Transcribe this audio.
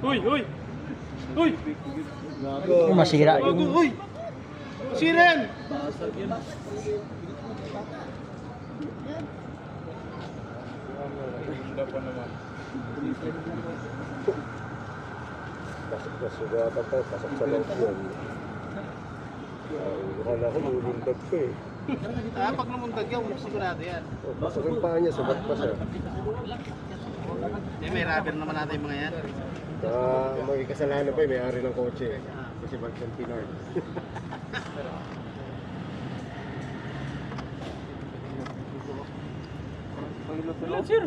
Uy, uy! Uy! Masira Gago, yung... uy! Siren! Nasugatan pa, pasok sa loob yun. Akala ko lulundag pa eh. Pag namundag yan, sigurado yan. Pasok yung paa niya, sugat pa siya. May rubber naman natin yung mga yan. May kasalanan pa eh, may-ari ng kotse. Kasi Bagsan Pinard. Wala, sir.